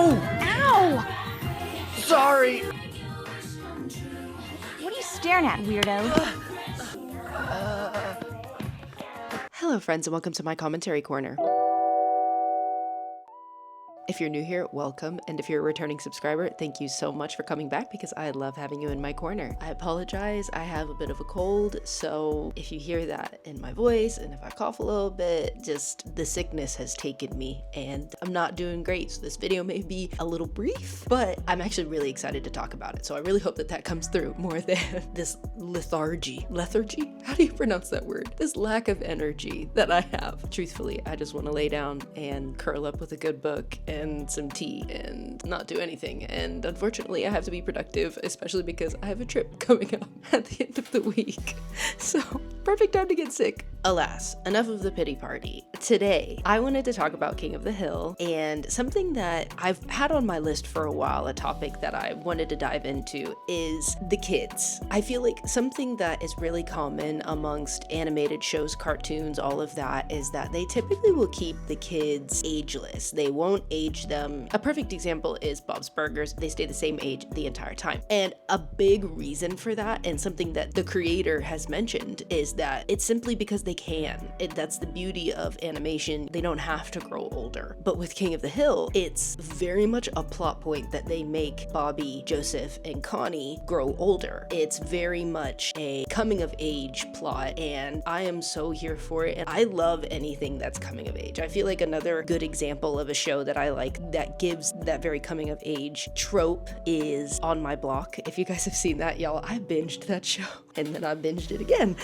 Oh! Ow! Sorry! What are you staring at, weirdo? Hello friends and welcome to my commentary corner. If you're new here, welcome, and if you're a returning subscriber, thank you so much for coming back because I love having you in my corner. I apologize, I have a bit of a cold, so if you hear that in my voice and if I cough a little bit, just the sickness has taken me and I'm not doing great, so this video may be a little brief, but I'm actually really excited to talk about it, so I really hope that that comes through more than this lethargy. Lethargy? How do you pronounce that word? This lack of energy that I have. Truthfully, I just want to lay down and curl up with a good book and some tea and not do anything, and unfortunately I have to be productive, especially because I have a trip coming up at the end of the week, so perfect time to get sick. Alas, enough of the pity party. Today I wanted to talk about King of the Hill and something that I've had on my list for a while. A topic that I wanted to dive into is the kids. I feel like something that is really common amongst animated shows, cartoons, all of that, is that they typically will keep the kids ageless. They won't age them. A perfect example is Bob's Burgers. They stay the same age the entire time. And a big reason for that, and something that the creator has mentioned, is that it's simply because they can. That's the beauty of animation. They don't have to grow older. But with King of the Hill, it's very much a plot point that they make Bobby, Joseph, and Connie grow older. It's very much a coming of age plot, and I am so here for it. And I love anything that's coming of age. I feel like another good example of a show that I like that gives that very coming of age trope is On My Block. If you guys have seen that, y'all, I binged that show and then I binged it again.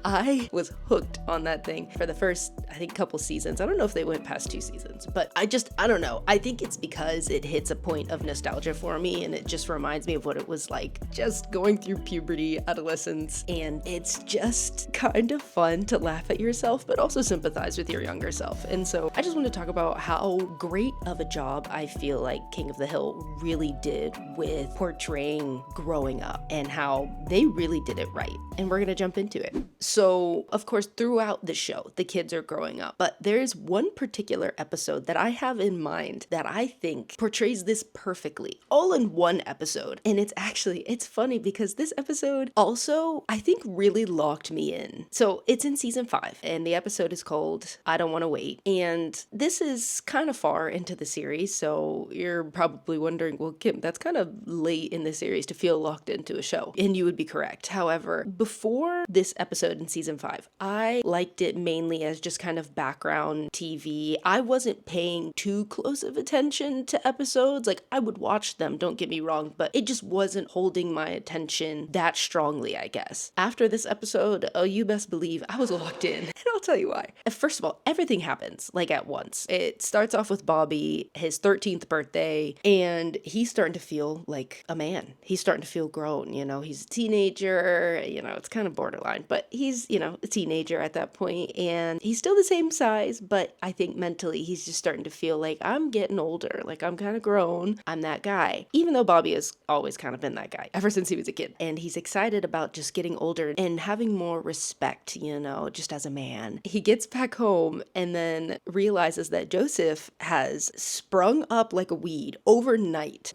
I was hooked on that thing for the first, I think, couple seasons. I don't know if they went past 2 seasons, but I don't know. I think it's because it hits a point of nostalgia for me and it just reminds me of what it was like just going through puberty, adolescence, and it's just kind of fun to laugh at yourself, but also sympathize with your younger self. And so I just want to talk about how great of a job I feel like King of the Hill really did with portraying growing up and how they really did it right. And we're gonna jump into it. So, of course, throughout the show, the kids are growing up, but there's one particular episode that I have in mind that I think portrays this perfectly, all in one episode. And it's funny because this episode also, I think, really locked me in. So it's in season 5 and the episode is called I Don't Want to Wait. And this is kind of far into the series, so you're probably wondering, well, Kim, that's kind of late in the series to feel locked into a show. And you would be correct. However, before this episode in season 5, I liked it mainly as just kind of background TV. I wasn't paying too close of attention to episodes. Like, I would watch them, don't get me wrong, but it just wasn't holding my attention that strongly, I guess. After this episode, oh, you best believe I was locked in. And I'll tell you why. First of all, everything happens like at once. It starts off with Bobby, his 13th birthday, and he's starting to feel like a man. He's starting to feel grown, you know, he's a teenager, you know, it's kind of borderline, but he's, you know, a teenager at that point, and he's still the same size, but I think mentally he's just starting to feel like I'm getting older, like I'm kind of grown, I'm that guy, even though Bobby has always kind of been that guy ever since he was a kid. And he's excited about just getting older and having more respect, you know, just as a man. He gets back home and then realizes that Joseph has sprung up like a weed overnight.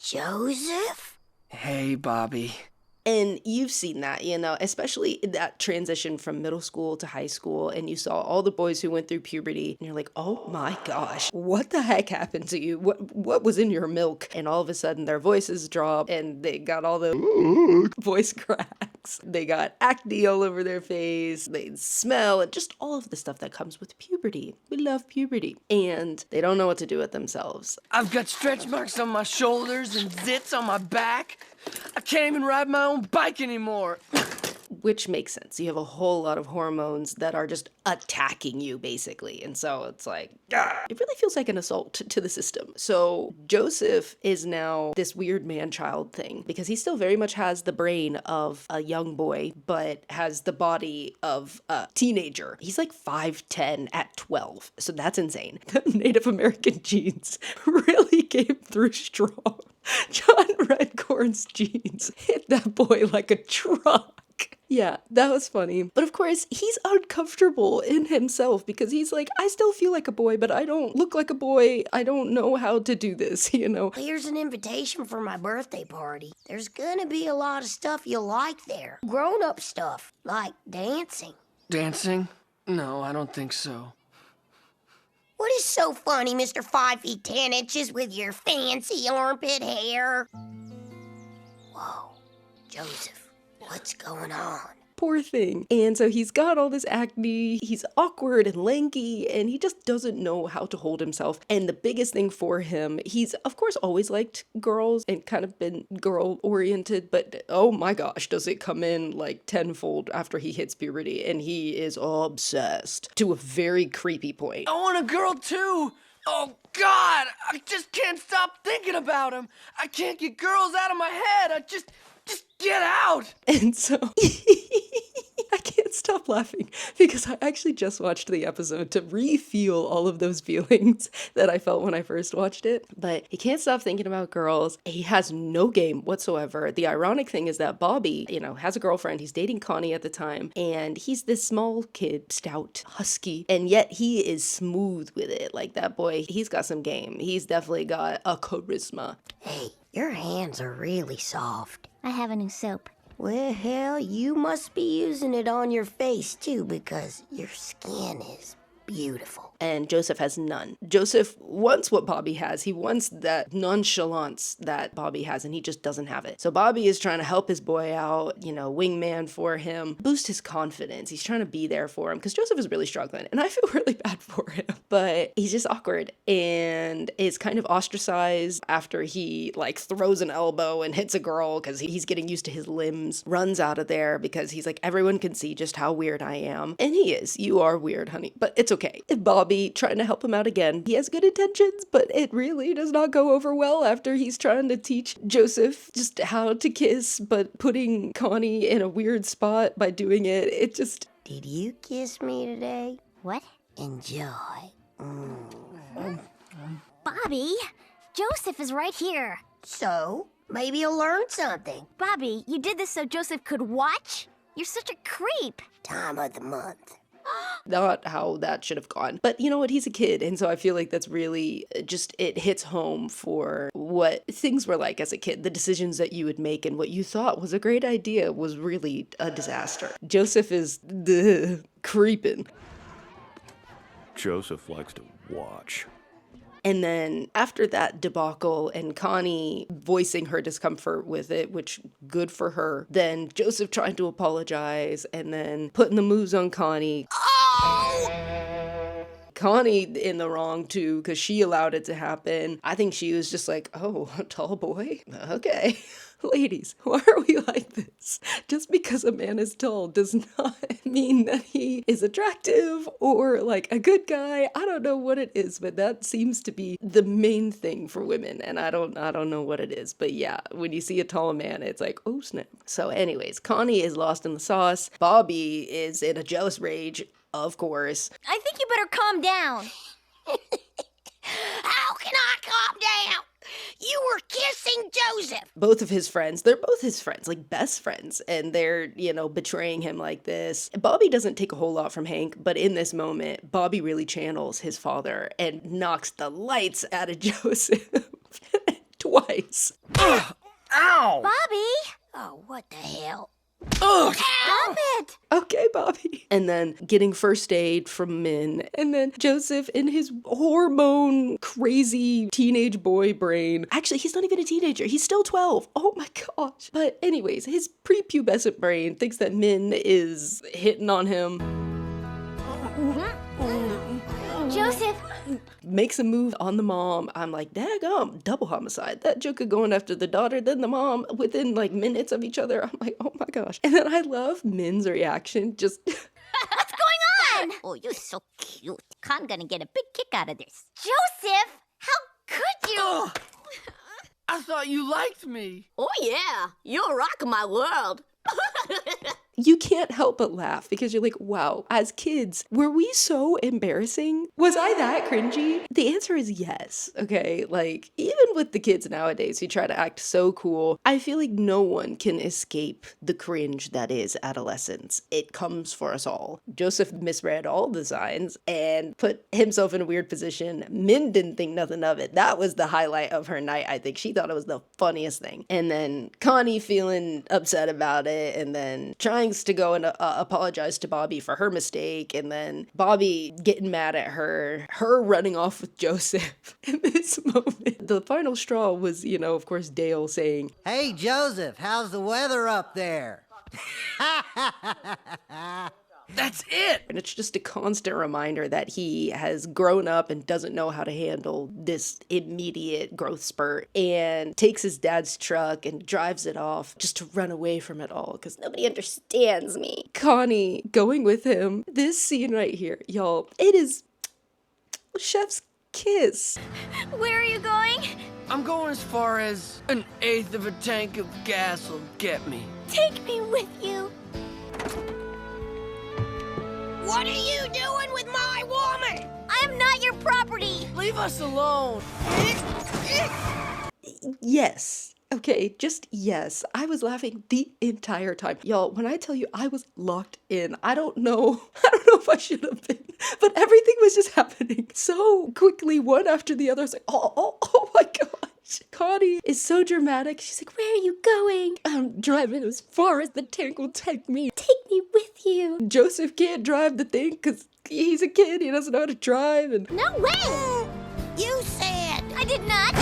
Joseph? Hey, Bobby. And you've seen that, you know, especially that transition from middle school to high school, and you saw all the boys who went through puberty, and you're like, oh my gosh, what the heck happened to you? What was in your milk? And all of a sudden their voices drop, and they got all the voice cracks. They got acne all over their face, they smell, and just all of the stuff that comes with puberty. We love puberty. And they don't know what to do with themselves. I've got stretch marks on my shoulders and zits on my back. I can't even ride my own bike anymore. Which makes sense. You have a whole lot of hormones that are just attacking you, basically. And so it's like, it really feels like an assault to the system. So Joseph is now this weird man-child thing because he still very much has the brain of a young boy, but has the body of a teenager. He's like 5'10" at 12. So that's insane. The Native American genes really came through strong. John Redcorn's genes hit that boy like a truck. Yeah, that was funny. But of course, he's uncomfortable in himself because he's like, I still feel like a boy, but I don't look like a boy. I don't know how to do this, you know? Here's an invitation for my birthday party. There's gonna be a lot of stuff you'll like there. Grown-up stuff, like dancing. Dancing? No, I don't think so. What is so funny, Mr. 5 feet 10 inches with your fancy armpit hair? Whoa, Joseph, what's going on? Poor thing. And so he's got all this acne, he's awkward and lanky, and he just doesn't know how to hold himself. And the biggest thing for him, he's of course always liked girls and kind of been girl oriented, but oh my gosh, does it come in like tenfold after he hits puberty, and he is obsessed to a very creepy point. I want a girl too! Oh God! I just can't stop thinking about him! I can't get girls out of my head! Just get out! And so I can't stop laughing because I actually just watched the episode to re-feel all of those feelings that I felt when I first watched it. But he can't stop thinking about girls. He has no game whatsoever. The ironic thing is that Bobby, has a girlfriend. He's dating Connie at the time. And he's this small kid, stout, husky. And yet he is smooth with it. Like that boy, he's got some game. He's definitely got a charisma. Hey, your hands are really soft. I have a new soap. Well, you must be using it on your face too because your skin is beautiful. And Joseph has none. Joseph wants what Bobby has. He wants that nonchalance that Bobby has, and he just doesn't have it. So Bobby is trying to help his boy out, wingman for him, boost his confidence. He's trying to be there for him because Joseph is really struggling, and I feel really bad for him. But he's just awkward and is kind of ostracized after he throws an elbow and hits a girl because he's getting used to his limbs, runs out of there because he's like, everyone can see just how weird I am. And he is. You are weird, honey. But it's okay. Bobby trying to help him out again. He has good intentions, but it really does not go over well after he's trying to teach Joseph just how to kiss, but putting Connie in a weird spot by doing it. It just... Did you kiss me today? What? Enjoy. Bobby, Joseph is right here. So, maybe you'll learn something. Bobby, you did this so Joseph could watch? You're such a creep. Time of the month. Not how that should have gone. But you know what? He's a kid. And so I feel like that's really just, it hits home for what things were like as a kid. The decisions that you would make and what you thought was a great idea was really a disaster. Joseph is creeping. Joseph likes to watch. And then after that debacle and Connie voicing her discomfort with it, which good for her, then Joseph trying to apologize and then putting the moves on Connie. Connie in the wrong too, because she allowed it to happen. I think she was just like, oh, a tall boy? Okay. Ladies, why are we like this? Just because a man is tall does not mean that he is attractive or a good guy. I don't know what it is, but that seems to be the main thing for women, and I don't know what it is. But yeah, when you see a tall man, it's like, oh snap. So anyways, Connie is lost in the sauce. Bobby is in a jealous rage, of course. I think you better calm down. How can I calm down? You were kissing Joseph. Both of his friends, they're both his friends, best friends, and they're, betraying him like this. Bobby doesn't take a whole lot from Hank, but in this moment, Bobby really channels his father and knocks the lights out of Joseph twice. Ugh! Ow! Bobby! Oh, what the hell? Ugh! Stop it! Okay, Bobby. And then getting first aid from Min. And then Joseph in his hormone crazy teenage boy brain. Actually, he's not even a teenager. He's still 12. Oh my gosh. But anyways, his prepubescent brain thinks that Min is hitting on him. Joseph! Makes a move on the mom. I'm like, daggum, double homicide. That joker going after the daughter, then the mom within minutes of each other. I'm like, oh my gosh. And then I love Min's reaction. Just What's going on? Oh, you're so cute. I'm gonna get a big kick out of this. Joseph! How could you? Ugh! I thought you liked me. Oh, yeah. You're rocking my world. you can't help but laugh because you're like, wow, as kids, were we so embarrassing? Was I that cringy? The answer is yes, okay? Like, even with the kids nowadays who try to act so cool, I feel like no one can escape the cringe that is adolescence. It comes for us all. Joseph misread all the signs and put himself in a weird position. Min didn't think nothing of it. That was the highlight of her night, I think. She thought it was the funniest thing. And then Connie feeling upset about it, and then trying to go and apologize to Bobby for her mistake, and then Bobby getting mad at her running off with Joseph in this moment. The final straw was, you know, of course, Dale saying, "Hey, Joseph, how's the weather up there?" That's it! and it's just a constant reminder that he has grown up and doesn't know how to handle this immediate growth spurt, and takes his dad's truck and drives it off just to run away from it all because nobody understands me. Connie going with him. This scene right here, y'all, it is chef's kiss. Where are you going? I'm going as far as an eighth of a tank of gas will get me. Take me with you. What are you doing with my woman? I am not your property. Leave us alone. Yes. Okay, just yes. I was laughing the entire time. Y'all, when I tell you I was locked in, I don't know if I should have been, but everything was just happening so quickly, one after the other. I was like, oh my gosh. Connie is so dramatic. She's like, where are you going? I'm driving as far as the tank will take me. Take me with you. Joseph can't drive the thing because he's a kid. He doesn't know how to drive. And No way. You said. I did not.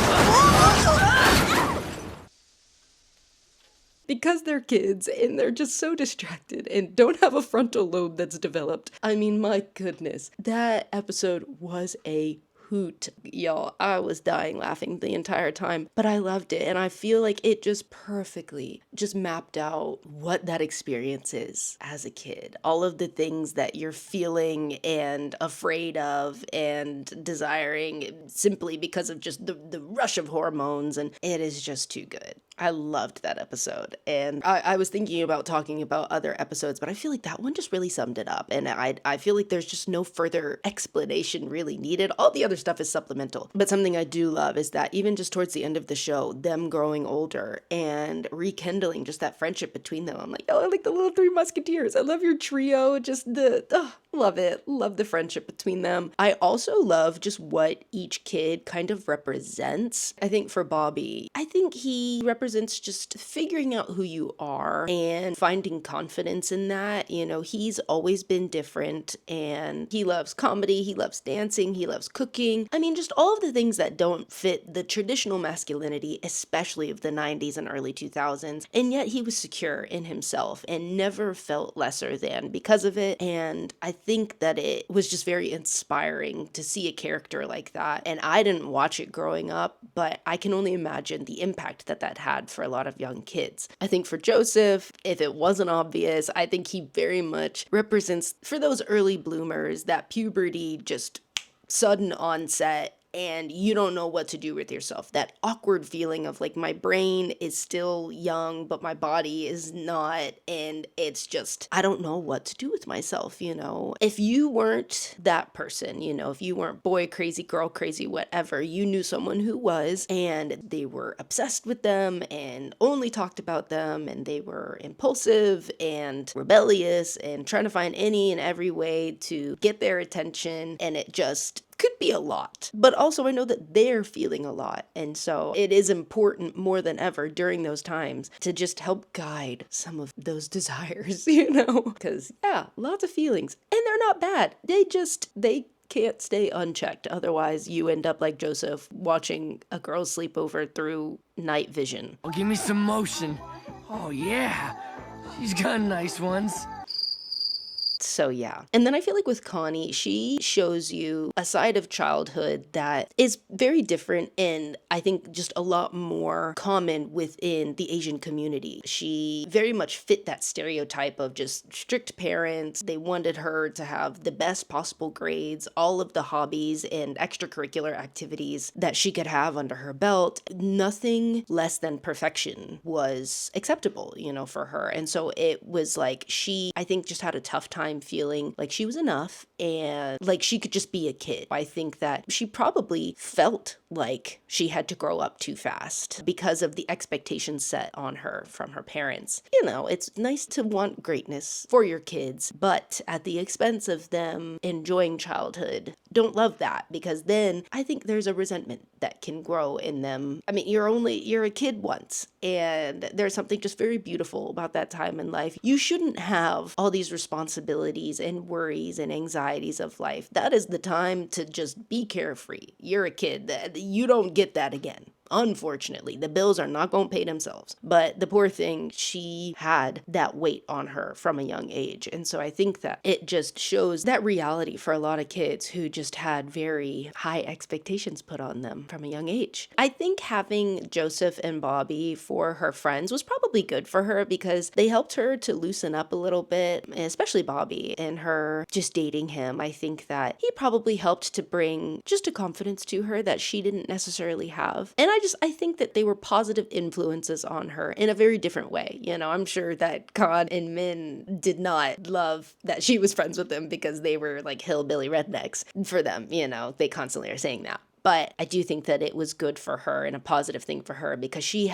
because they're kids and they're just so distracted and don't have a frontal lobe that's developed. I mean, my goodness, that episode was a hoot, y'all. I was dying laughing the entire time, but I loved it, and I feel like it just perfectly just mapped out what that experience is as a kid. All of the things that you're feeling and afraid of and desiring simply because of just the rush of hormones, and it is just too good. I loved that episode, and I was thinking about talking about other episodes, but I feel like that one just really summed it up, and I feel like there's just no further explanation really needed. All the other stuff is supplemental, but something I do love is that even just towards the end of the show, them growing older and rekindling just that friendship between them. I'm like, oh, I like the little Three Musketeers. I love your trio, just love it. Love the friendship between them. I also love just what each kid kind of represents. I think for Bobby, I think he represents just figuring out who you are and finding confidence in that. You know, he's always been different, and he loves comedy, he loves dancing, he loves cooking. I mean, just all of the things that don't fit the traditional masculinity, especially of the 90s and early 2000s. And yet he was secure in himself and never felt lesser than because of it. And I think that it was just very inspiring to see a character like that. And I didn't watch it growing up, but I can only imagine the impact that that had for a lot of young kids. I think for Joseph, if it wasn't obvious, I think he very much represents, for those early bloomers, that puberty, just sudden onset, and you don't know what to do with yourself. That awkward feeling of like, my brain is still young, but my body is not. And it's just, I don't know what to do with myself, you know? If you weren't that person, you know, if you weren't boy crazy, girl crazy, whatever, you knew someone who was, and they were obsessed with them and only talked about them, and they were impulsive and rebellious and trying to find any and every way to get their attention, and it just could be a lot. But also I know that they're feeling a lot, and so it is important more than ever during those times to just help guide some of those desires, you know? Because yeah, lots of feelings, and they're not bad. They can't stay unchecked. Otherwise you end up like Joseph, watching a girl's sleepover through night vision. Oh, give me some motion. Oh yeah, she's got nice ones. So yeah. And then I feel like with Connie, she shows you a side of childhood that is very different and I think just a lot more common within the Asian community. She very much fit that stereotype of just strict parents. They wanted her to have the best possible grades, all of the hobbies and extracurricular activities that she could have under her belt. Nothing less than perfection was acceptable, you know, for her. And so it was like she, I think, just had a tough time feeling like she was enough and like she could just be a kid. I think that she probably felt like she had to grow up too fast because of the expectations set on her from her parents. You know, it's nice to want greatness for your kids, but at the expense of them enjoying childhood. Don't love that, because then I think there's a resentment that can grow in them. I mean, you're a kid once, and there's something just very beautiful about that time in life. You shouldn't have all these responsibilities and worries and anxieties of life. That is the time to just be carefree. You're a kid. You don't get that again. Unfortunately, the bills are not going to pay themselves. But the poor thing, she had that weight on her from a young age. And so I think that it just shows that reality for a lot of kids who just had very high expectations put on them from a young age. I think having Joseph and Bobby for her friends was probably good for her because they helped her to loosen up a little bit, especially Bobby and her just dating him. I think that he probably helped to bring just a confidence to her that she didn't necessarily have. And I think that they were positive influences on her in a very different way. You know, I'm sure that Khan and Min did not love that she was friends with them because they were like hillbilly rednecks for them. You know, they constantly are saying that. But I do think that it was good for her and a positive thing for her because she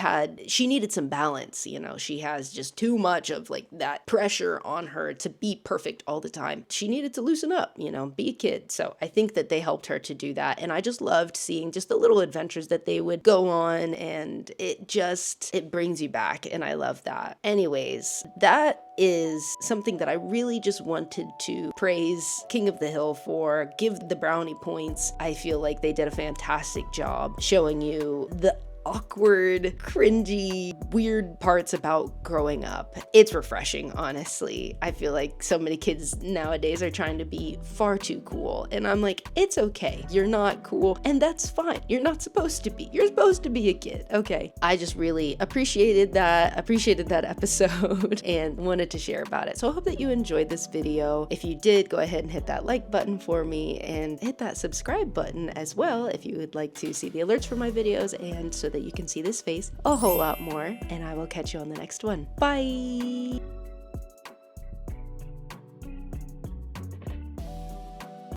needed some balance, you know. She has just too much of like that pressure on her to be perfect all the time. She needed to loosen up, you know, be a kid. So I think that they helped her to do that. And I just loved seeing just the little adventures that they would go on, and it brings you back. And I love that. Anyways, that is something that I really just wanted to praise King of the Hill for, give the brownie points. I feel like they did a fantastic job showing you the awkward, cringy, weird parts about growing up. It's refreshing, honestly. I feel like so many kids nowadays are trying to be far too cool, and I'm like, it's okay. You're not cool, and that's fine. You're not supposed to be. You're supposed to be a kid, okay? I just really appreciated that episode and wanted to share about it. So I hope that you enjoyed this video. If you did, go ahead and hit that like button for me and hit that subscribe button as well if you would like to see the alerts for my videos and so that you can see this face a whole lot more. And I will catch you on the next one. Bye!